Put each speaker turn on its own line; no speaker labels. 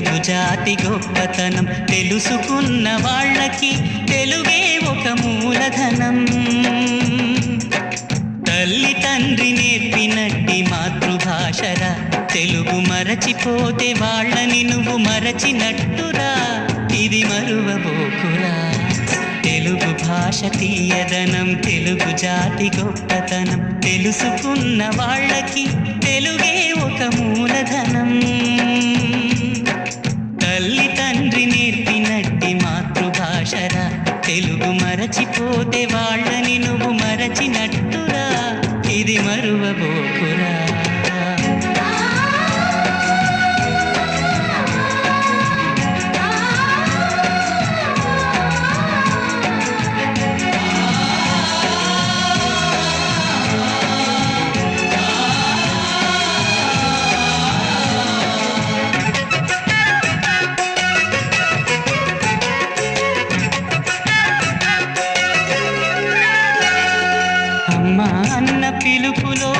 తెలుగు జాతి గొప్పతనం తెలుసుకున్న వాళ్ళకి తెలుగే ఒక మూలధనం. తల్లి తండ్రి నేర్పినట్టి మాతృభాషరా, తెలుగు మరచిపోతే వాళ్ళని నువ్వు మరచినట్టురా, ఇది మరువబోకురా. తెలుగు భాష తీయదనం, తెలుగు జాతి గొప్పతనం తెలుసుకున్న వాళ్ళకి తెలుగే ఒక మూలధనం. తల్లి తండ్రి నేర్పినట్టి మాతృభాషరా, తెలుగు మరచిపోతే వాళ్ళని నువ్వు మరచినట్టురా, ఇది మరువబోకురా. అమ్మ అన్న పిలుపులో